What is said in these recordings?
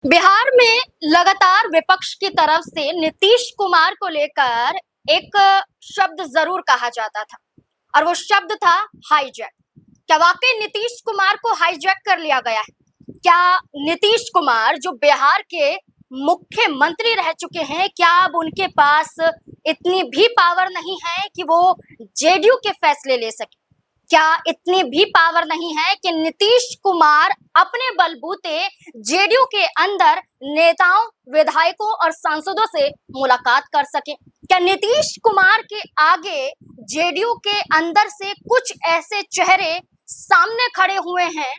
बिहार में लगातार विपक्ष की तरफ से नीतीश कुमार को लेकर एक शब्द जरूर कहा जाता था और वो शब्द था हाईजैक। क्या वाकई नीतीश कुमार को हाईजैक कर लिया गया है? क्या नीतीश कुमार जो बिहार के मुख्यमंत्री रह चुके हैं, क्या अब उनके पास इतनी भी पावर नहीं है कि वो जेडीयू के फैसले ले सके? क्या इतनी भी पावर नहीं है कि नीतीश कुमार अपने बलबूते जेडीयू के अंदर नेताओं, विधायकों और सांसदों से मुलाकात कर सके? क्या नीतीश कुमार के आगे जेडीयू के अंदर से कुछ ऐसे चेहरे सामने खड़े हुए हैं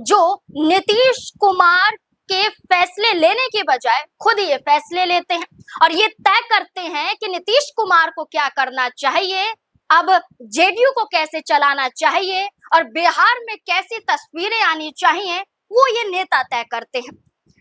जो नीतीश कुमार के फैसले लेने के बजाय खुद ये फैसले लेते हैं और ये तय करते हैं कि नीतीश कुमार को क्या करना चाहिए, अब जेडीयू को कैसे चलाना चाहिए और बिहार में कैसी तस्वीरें आनी चाहिए, वो ये नेता तय करते हैं।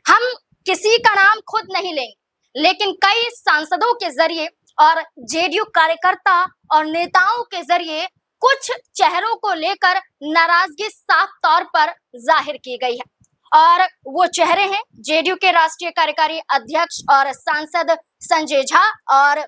हम किसी का नाम खुद नहीं लेंगे, लेकिन कई सांसदों के जरिए और जेडीयू कार्यकर्ता और नेताओं के जरिए कुछ चेहरों को लेकर नाराजगी साफ तौर पर जाहिर की गई है और वो चेहरे हैं जेडीयू के राष्ट्रीय कार्यकारी अध्यक्ष और सांसद संजय झा और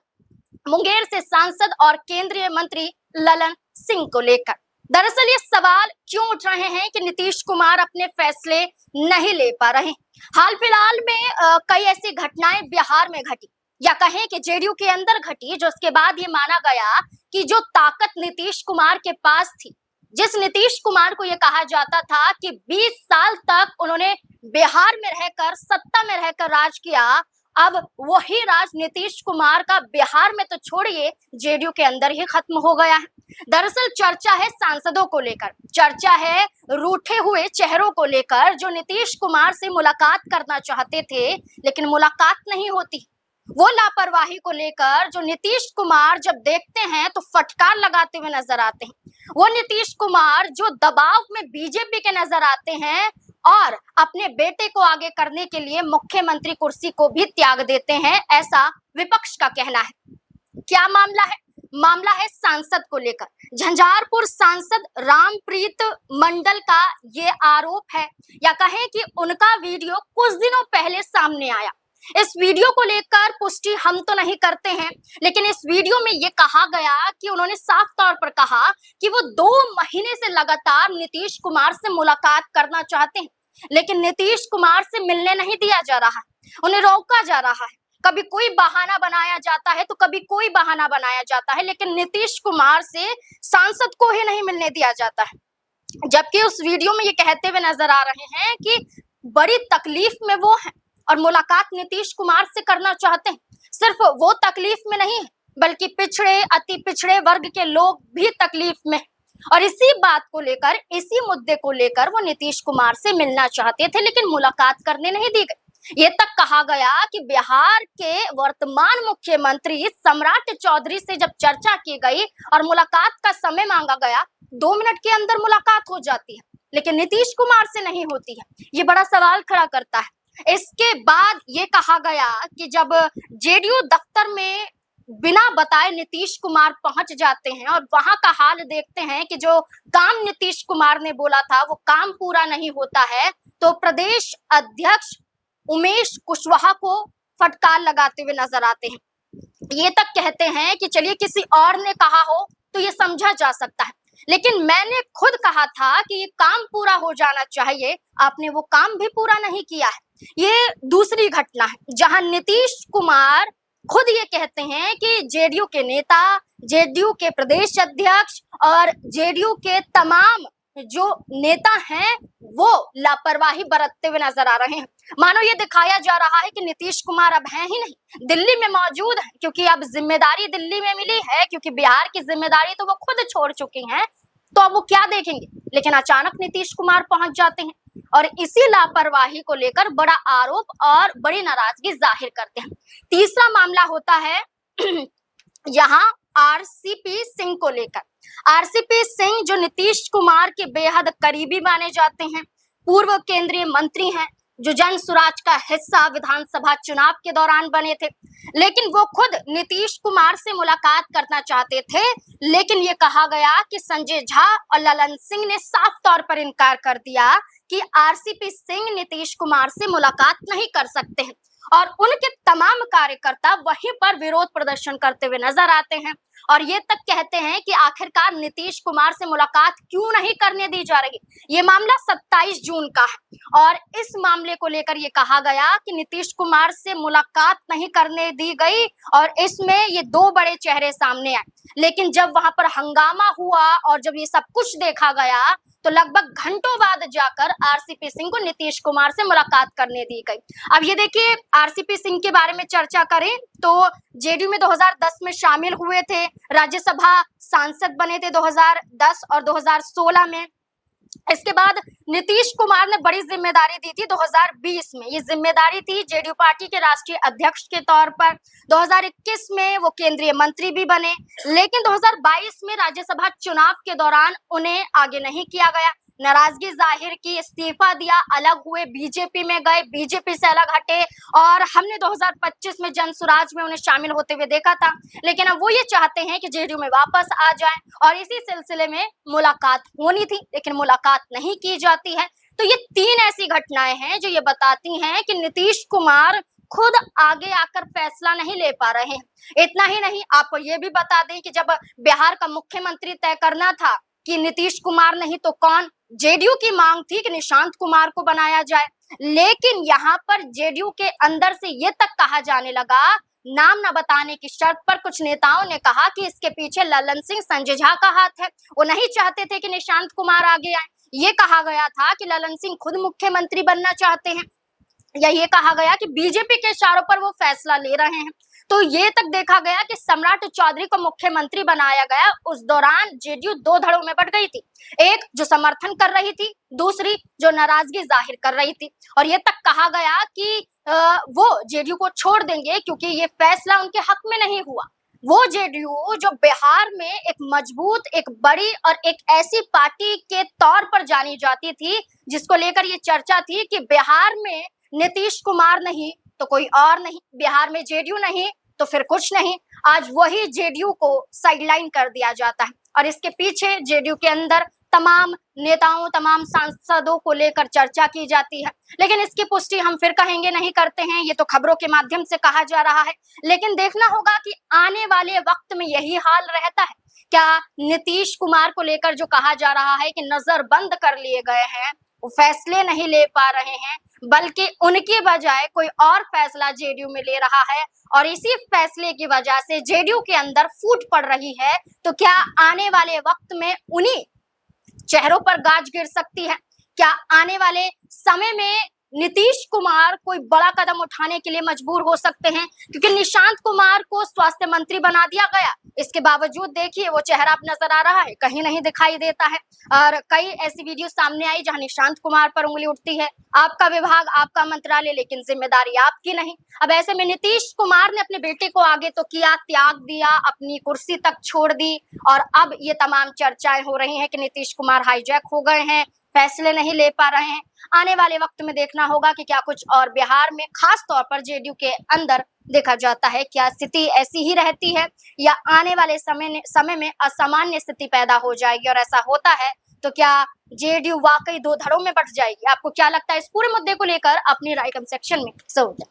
मुंगेर से सांसद और केंद्रीय मंत्री ललन सिंह को लेकर। दरअसल ये सवाल क्यों उठ रहे हैं कि नीतीश कुमार अपने फैसले नहीं ले पा रहे। हाल फिलहाल में कई ऐसी घटनाएं बिहार में घटी या कहें कि जेडीयू के अंदर घटी, जो उसके बाद ये माना गया कि जो ताकत नीतीश कुमार के पास थी, जिस नीतीश कुमार को ये कहा जाता था कि 20 साल तक उन्होंने बिहार में रहकर, सत्ता में रहकर राज किया, अब वही राज नीतीश कुमार का बिहार में तो छोड़िए जेडीयू के अंदर ही खत्म हो गया है। दरअसल चर्चा है सांसदों को लेकर, चर्चा है रूठे हुए चेहरों को लेकर जो नीतीश कुमार से मुलाकात करना चाहते थे लेकिन मुलाकात नहीं होती। वो लापरवाही को लेकर जो नीतीश कुमार जब देखते हैं तो फटकार लगाते हुए नजर आते हैं। वो नीतीश कुमार जो दबाव में बीजेपी के नजर आते हैं और अपने बेटे को आगे करने के लिए मुख्यमंत्री कुर्सी को भी त्याग देते हैं, ऐसा विपक्ष का कहना है। क्या मामला है? मामला है सांसद को लेकर। झंझारपुर सांसद रामप्रीत मंडल का ये आरोप है या कहें कि उनका वीडियो कुछ दिनों पहले सामने आया। इस वीडियो को लेकर पुष्टि हम तो नहीं करते हैं, लेकिन इस वीडियो में ये कहा गया कि उन्होंने साफ तौर पर कहा कि वो 2 महीने से लगातार नीतीश कुमार से मुलाकात करना चाहते हैं, लेकिन नीतीश कुमार से मिलने नहीं दिया जा रहा है, उन्हें रोका जा रहा है। कभी कोई बहाना बनाया जाता है तो कभी कोई बहाना बनाया जाता है, लेकिन नीतीश कुमार से सांसद को ही नहीं मिलने दिया जाता है। जबकि उस वीडियो में ये कहते हुए नजर आ रहे हैं कि बड़ी तकलीफ में वो हैं और मुलाकात नीतीश कुमार से करना चाहते हैं। सिर्फ वो तकलीफ में नहीं है, बल्कि पिछड़े, अति पिछड़े वर्ग के लोग भी तकलीफ में हैं। और इसी बात को लेकर, इसी मुद्दे को लेकर वो नीतीश कुमार से मिलना चाहते थे, लेकिन मुलाकात करने नहीं दी गई। ये तक कहा गया कि बिहार के वर्तमान मुख्यमंत्री सम्राट चौधरी से जब चर्चा की गई और मुलाकात का समय मांगा गया, 2 मिनट के अंदर मुलाकात हो जाती है, लेकिन नीतीश कुमार से नहीं होती है। ये बड़ा सवाल खड़ा करता है। इसके बाद ये कहा गया कि जब जेडीयू दफ्तर में बिना बताए नीतीश कुमार पहुंच जाते हैं और वहां का हाल देखते हैं कि जो काम नीतीश कुमार ने बोला था वो काम पूरा नहीं होता है, तो प्रदेश अध्यक्ष उमेश कुशवाहा को फटकार लगाते हुए नजर आते हैं। ये तक कहते हैं कि चलिए किसी और ने कहा हो तो ये समझा जा सकता है, लेकिन मैंने खुद कहा था कि ये काम पूरा हो जाना चाहिए, आपने वो काम भी पूरा नहीं किया है। ये दूसरी घटना है जहां नीतीश कुमार खुद ये कहते हैं कि जेडीयू के नेता, जेडीयू के प्रदेश अध्यक्ष और जेडीयू के तमाम जो नेता हैं वो लापरवाही बरतते हुए नजर आ रहे हैं। मानो ये दिखाया जा रहा है कि नीतीश कुमार अब हैं ही नहीं, दिल्ली में मौजूद है, क्योंकि अब जिम्मेदारी दिल्ली में मिली है, क्योंकि बिहार की जिम्मेदारी तो वो खुद छोड़ चुकी हैं, तो अब वो क्या देखेंगे। लेकिन अचानक नीतीश कुमार पहुंच जाते हैं और इसी लापरवाही को लेकर बड़ा आरोप और बड़ी नाराजगी जाहिर करते हैं। तीसरा मामला होता है यहाँ आरसीपी सिंह को लेकर। आरसीपी सिंह जो नीतीश कुमार के बेहद करीबी माने जाते हैं, पूर्व केंद्रीय मंत्री हैं, जो जन सुराज का हिस्सा विधानसभा चुनाव के दौरान बने थे, लेकिन वो खुद नीतीश कुमार से मुलाकात करना चाहते थे, लेकिन ये कहा गया कि संजय झा और ललन सिंह ने साफ तौर पर इनकार कर दिया कि आरसीपी सिंह नीतीश कुमार से मुलाकात नहीं कर सकते हैं और उनके तमाम कार्यकर्ता वहीं पर विरोध प्रदर्शन करते हुए नजर आते हैं और ये तक कहते हैं कि आखिरकार नीतीश कुमार से मुलाकात क्यों नहीं करने दी जा रही। ये मामला 27 जून का है और इस मामले को लेकर ये कहा गया कि नीतीश कुमार से मुलाकात नहीं करने दी गई और इसमें ये दो बड़े चेहरे सामने आए, लेकिन जब वहां पर हंगामा हुआ और जब ये सब कुछ देखा गया तो लगभग घंटों बाद जाकर आरसीपी सिंह को नीतीश कुमार से मुलाकात करने दी गई। अब ये देखिए, आरसीपी सिंह के बारे में चर्चा करें तो जेडीयू में 2010 में शामिल हुए थे, राज्यसभा सांसद बने थे 2010 और 2016 में। इसके बाद नीतीश कुमार ने बड़ी जिम्मेदारी दी थी 2020 में। ये जिम्मेदारी थी जेडीयू पार्टी के राष्ट्रीय अध्यक्ष के तौर पर। 2021 में वो केंद्रीय मंत्री भी बने, लेकिन 2022 में राज्यसभा चुनाव के दौरान उन्हें आगे नहीं किया गया। नाराजगी जाहिर की, इस्तीफा दिया, अलग हुए, बीजेपी में गए, बीजेपी से अलग हटे और हमने 2025 में जनसुराज में उन्हें शामिल होते हुए देखा था। लेकिन अब वो ये चाहते हैं कि जेडीयू में वापस आ जाएं और इसी सिलसिले में मुलाकात होनी थी, लेकिन मुलाकात नहीं की जाती है। तो ये तीन ऐसी घटनाएं हैं जो ये बताती हैं कि नीतीश कुमार खुद आगे आकर फैसला नहीं ले पा रहे हैं। इतना ही नहीं, आपको ये भी बता दें कि जब बिहार का मुख्यमंत्री तय करना था कि नीतीश कुमार नहीं तो कौन, जेडीयू की मांग थी कि निशांत कुमार को बनाया जाए, लेकिन यहाँ पर जेडीयू के अंदर से ये तक कहा जाने लगा, नाम न बताने की शर्त पर कुछ नेताओं ने कहा कि इसके पीछे ललन सिंह, संजय झा का हाथ है। वो नहीं चाहते थे कि निशांत कुमार आगे आए। ये कहा गया था कि ललन सिंह खुद मुख्यमंत्री बनना चाहते हैं, या ये कहा गया कि बीजेपी के इशारों पर वो फैसला ले रहे हैं। तो ये तक देखा गया कि सम्राट चौधरी को मुख्यमंत्री बनाया गया। उस दौरान जेडीयू दो धड़ों में बट गई थी, एक जो समर्थन कर रही थी, दूसरी जो नाराजगी जाहिर कर रही थी। और ये तक कहा गया कि वो जेडीयू को छोड़ देंगे क्योंकि ये फैसला उनके हक में नहीं हुआ। वो जेडीयू जो बिहार में एक मजबूत, एक बड़ी और एक ऐसी पार्टी के तौर पर जानी जाती थी, जिसको लेकर ये चर्चा थी कि बिहार में नीतीश कुमार नहीं तो कोई और नहीं, बिहार में जेडीयू नहीं तो फिर कुछ नहीं। आज वही जेडीयू को साइडलाइन कर दिया जाता है और इसके पीछे जेडीयू के अंदर तमाम नेताओं, तमाम सांसदों को लेकर चर्चा की जाती है, लेकिन इसकी पुष्टि हम फिर कहेंगे नहीं करते हैं। ये तो खबरों के माध्यम से कहा जा रहा है, लेकिन देखना होगा कि आने वाले वक्त में यही हाल रहता है क्या। नीतीश कुमार को लेकर जो कहा जा रहा है कि नजर बंद कर लिए गए हैं, वो फैसले नहीं ले पा रहे हैं, बल्कि उनकी बजाय कोई और फैसला जेडीयू में ले रहा है और इसी फैसले की वजह से जेडीयू के अंदर फूट पड़ रही है, तो क्या आने वाले वक्त में उन्हीं चेहरों पर गाज गिर सकती है? क्या आने वाले समय में नीतीश कुमार कोई बड़ा कदम उठाने के लिए मजबूर हो सकते हैं? क्योंकि निशांत कुमार को स्वास्थ्य मंत्री बना दिया गया, इसके बावजूद देखिए वो चेहरा अब नजर आ रहा है, कहीं नहीं दिखाई देता है। और कई ऐसी वीडियो सामने आई जहां निशांत कुमार पर उंगली उठती है, आपका विभाग, आपका मंत्रालय, लेकिन जिम्मेदारी आपकी नहीं। अब ऐसे में नीतीश कुमार ने अपने बेटे को आगे तो किया, त्याग दिया, अपनी कुर्सी तक छोड़ दी और अब ये तमाम चर्चाएं हो रही हैं कि नीतीश कुमार हाईजैक हो गए हैं, फैसले नहीं ले पा रहे हैं। आने वाले वक्त में देखना होगा कि क्या कुछ और बिहार में, खास तौर पर जेडीयू के अंदर देखा जाता है, क्या स्थिति ऐसी ही रहती है या आने वाले समय में असामान्य स्थिति पैदा हो जाएगी। और ऐसा होता है तो क्या जेडीयू वाकई दो धड़ों में बंट जाएगी? आपको क्या लगता है इस पूरे मुद्दे को लेकर? अपनी राय कमेंट सेक्शन में जरूर दें।